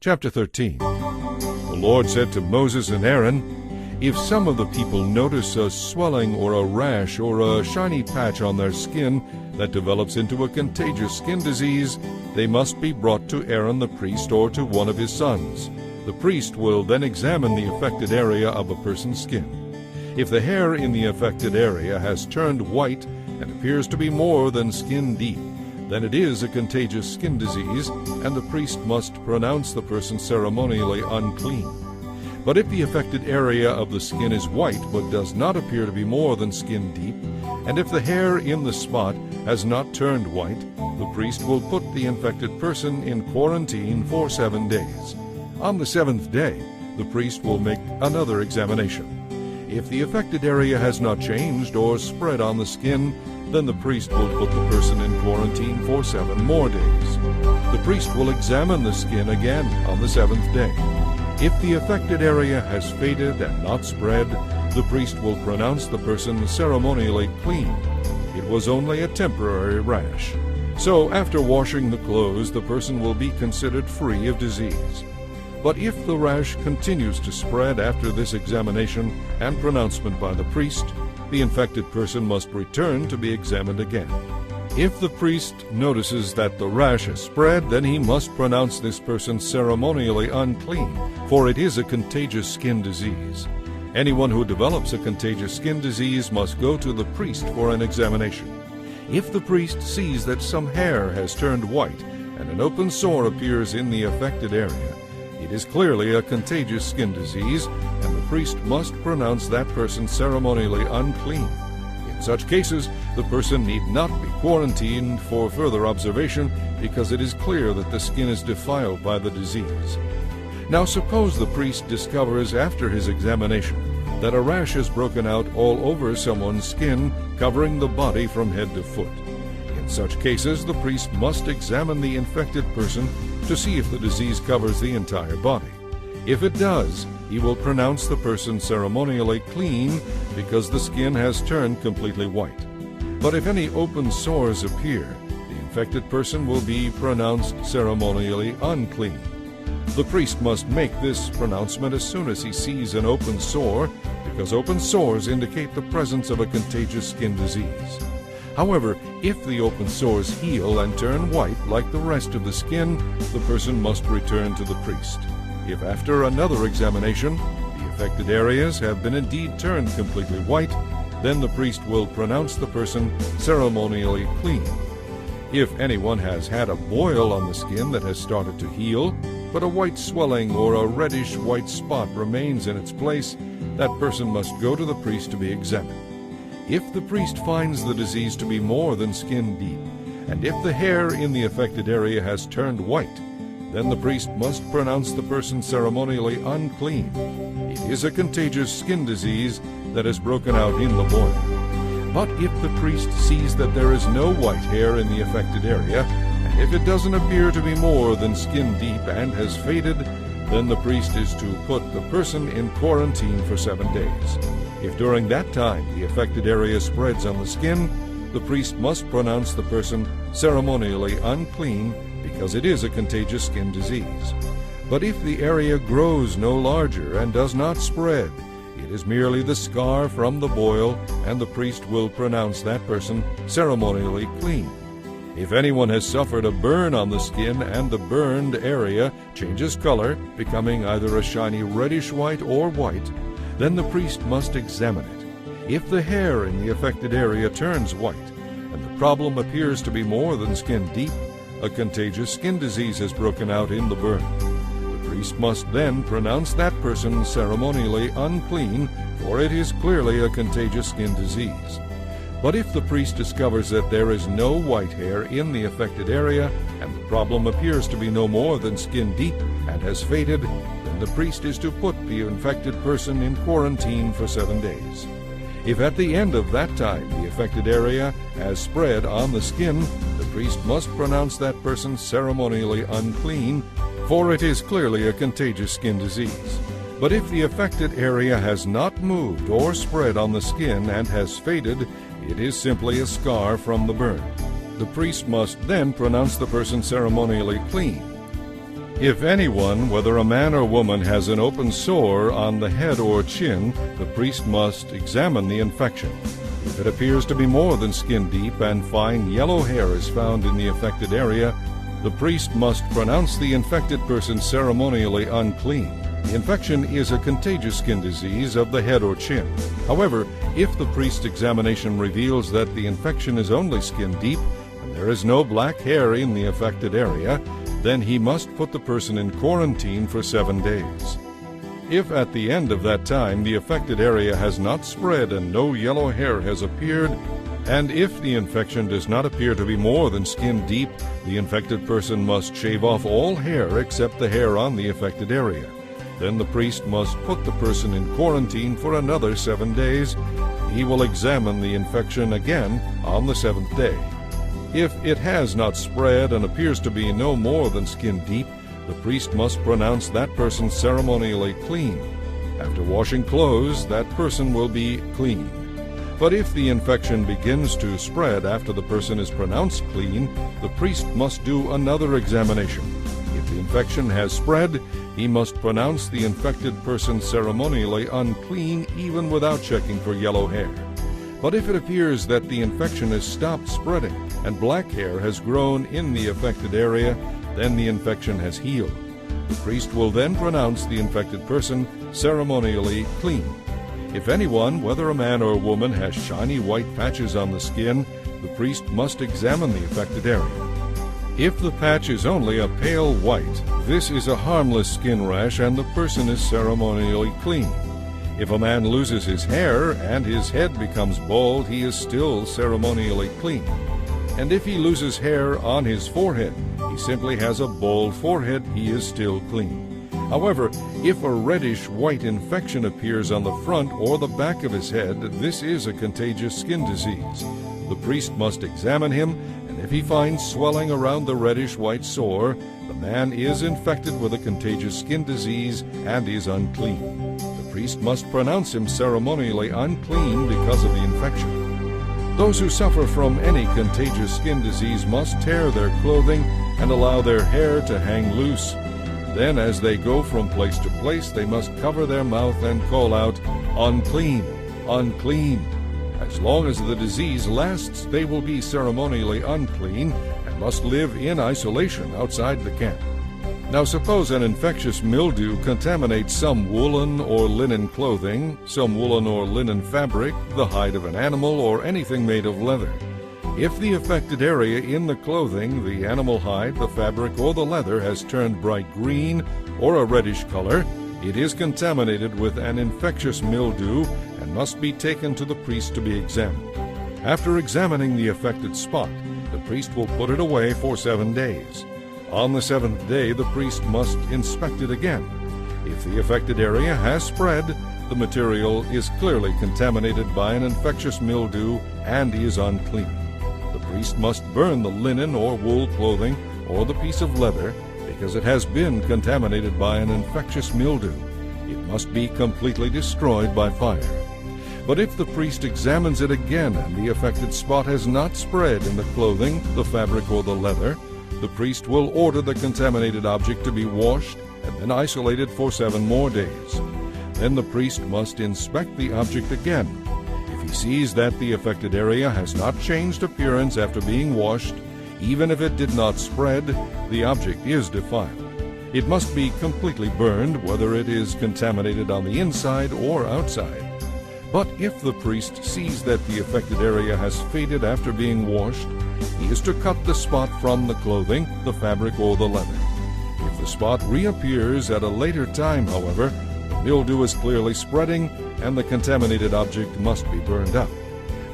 Chapter 13. The Lord said to Moses and Aaron, "If some of the people notice a swelling or a rash or a shiny patch on their skin that develops into a contagious skin disease, they must be brought to Aaron the priest or to one of his sons. The priest will then examine the affected area of a person's skin. If the hair in the affected area has turned white and appears to be more than skin deep, then it is a contagious skin disease, and the priest must pronounce the person ceremonially unclean. But if the affected area of the skin is white but does not appear to be more than skin deep, and if the hair in the spot has not turned white, the priest will put the infected person in quarantine for 7 days. On the 7th day, the priest will make another examination. If the affected area has not changed or spread on the skin, then the priest will put the person in quarantine for 7 more days. The priest will examine the skin again on the 7th day. If the affected area has faded and not spread, the priest will pronounce the person ceremonially clean. It was only a temporary rash. So after washing the clothes, the person will be considered free of disease. But if the rash continues to spread after this examination and pronouncement by the priest, the infected person must return to be examined again. If the priest notices that the rash has spread, then he must pronounce this person ceremonially unclean, for it is a contagious skin disease. Anyone who develops a contagious skin disease must go to the priest for an examination. If the priest sees that some hair has turned white and an open sore appears in the affected area, it is clearly a contagious skin disease, and the priest must pronounce that person ceremonially unclean. In such cases, the person need not be quarantined for further observation, because it is clear that the skin is defiled by the disease. Now suppose the priest discovers after his examination that a rash has broken out all over someone's skin, covering the body from head to foot. In such cases, the priest must examine the infected person to see if the disease covers the entire body. If it does, he will pronounce the person ceremonially clean, because the skin has turned completely white. But if any open sores appear, the infected person will be pronounced ceremonially unclean. The priest must make this pronouncement as soon as he sees an open sore, because open sores indicate the presence of a contagious skin disease. However, if the open sores heal and turn white like the rest of the skin, the person must return to the priest. If after another examination, the affected areas have been indeed turned completely white, then the priest will pronounce the person ceremonially clean. If anyone has had a boil on the skin that has started to heal, but a white swelling or a reddish white spot remains in its place, that person must go to the priest to be examined. If the priest finds the disease to be more than skin deep, and if the hair in the affected area has turned white, then the priest must pronounce the person ceremonially unclean. It is a contagious skin disease that has broken out in the boil. But if the priest sees that there is no white hair in the affected area, and if it doesn't appear to be more than skin deep and has faded, then the priest is to put the person in quarantine for 7 days. If during that time the affected area spreads on the skin, the priest must pronounce the person ceremonially unclean, because it is a contagious skin disease. But if the area grows no larger and does not spread, it is merely the scar from the boil, and the priest will pronounce that person ceremonially clean. If anyone has suffered a burn on the skin and the burned area changes color, becoming either a shiny reddish white or white, then the priest must examine it. If the hair in the affected area turns white, and the problem appears to be more than skin deep, a contagious skin disease has broken out in the burn. The priest must then pronounce that person ceremonially unclean, for it is clearly a contagious skin disease. But if the priest discovers that there is no white hair in the affected area, and the problem appears to be no more than skin deep and has faded, then the priest is to put the infected person in quarantine for 7 days. If at the end of that time the affected area has spread on the skin, the priest must pronounce that person ceremonially unclean, for it is clearly a contagious skin disease. But if the affected area has not moved or spread on the skin and has faded, it is simply a scar from the burn. The priest must then pronounce the person ceremonially clean. If anyone, whether a man or woman, has an open sore on the head or chin, the priest must examine the infection. If it appears to be more than skin deep and fine yellow hair is found in the affected area, the priest must pronounce the infected person ceremonially unclean. The infection is a contagious skin disease of the head or chin. However, if the priest's examination reveals that the infection is only skin deep and there is no black hair in the affected area, then he must put the person in quarantine for 7 days. If at the end of that time the affected area has not spread and no yellow hair has appeared, and if the infection does not appear to be more than skin deep, the infected person must shave off all hair except the hair on the affected area. Then the priest must put the person in quarantine for another 7 days. He will examine the infection again on the 7th day. If it has not spread and appears to be no more than skin deep, the priest must pronounce that person ceremonially clean. After washing clothes, that person will be clean. But if the infection begins to spread after the person is pronounced clean, the priest must do another examination. If the infection has spread, he must pronounce the infected person ceremonially unclean even without checking for yellow hair. But if it appears that the infection has stopped spreading and black hair has grown in the affected area, then the infection has healed. The priest will then pronounce the infected person ceremonially clean. If anyone, whether a man or a woman, has shiny white patches on the skin, the priest must examine the affected area. If the patch is only a pale white, this is a harmless skin rash and the person is ceremonially clean. If a man loses his hair and his head becomes bald, he is still ceremonially clean. And if he loses hair on his forehead, he simply has a bald forehead, he is still clean. However, if a reddish-white infection appears on the front or the back of his head, this is a contagious skin disease. The priest must examine him, and if he finds swelling around the reddish-white sore, the man is infected with a contagious skin disease and is unclean. The priest must pronounce him ceremonially unclean because of the infection. Those who suffer from any contagious skin disease must tear their clothing and allow their hair to hang loose. Then, as they go from place to place, they must cover their mouth and call out, "Unclean, unclean." As long as the disease lasts, they will be ceremonially unclean and must live in isolation outside the camp. Now suppose an infectious mildew contaminates some woolen or linen clothing, some woolen or linen fabric, the hide of an animal, or anything made of leather. If the affected area in the clothing, the animal hide, the fabric, or the leather has turned bright green or a reddish color, it is contaminated with an infectious mildew and must be taken to the priest to be examined. After examining the affected spot, the priest will put it away for 7 days. On the 7th day, the priest must inspect it again. If the affected area has spread, the material is clearly contaminated by an infectious mildew and is unclean. The priest must burn the linen or wool clothing or the piece of leather because it has been contaminated by an infectious mildew. It must be completely destroyed by fire. But if the priest examines it again and the affected spot has not spread in the clothing, the fabric, or the leather, the priest will order the contaminated object to be washed and then isolated for 7 more days. Then the priest must inspect the object again. If he sees that the affected area has not changed appearance after being washed, even if it did not spread, the object is defiled. It must be completely burned, whether it is contaminated on the inside or outside. But if the priest sees that the affected area has faded after being washed, he is to cut the spot from the clothing, the fabric, or the leather. If the spot reappears at a later time, however, the mildew is clearly spreading and the contaminated object must be burned up.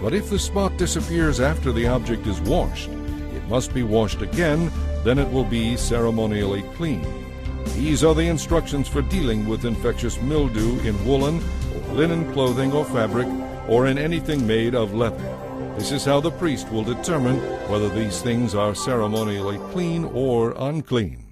But if the spot disappears after the object is washed, it must be washed again, then it will be ceremonially clean. These are the instructions for dealing with infectious mildew in woolen or linen clothing or fabric, or in anything made of leather. This is how the priest will determine whether these things are ceremonially clean or unclean.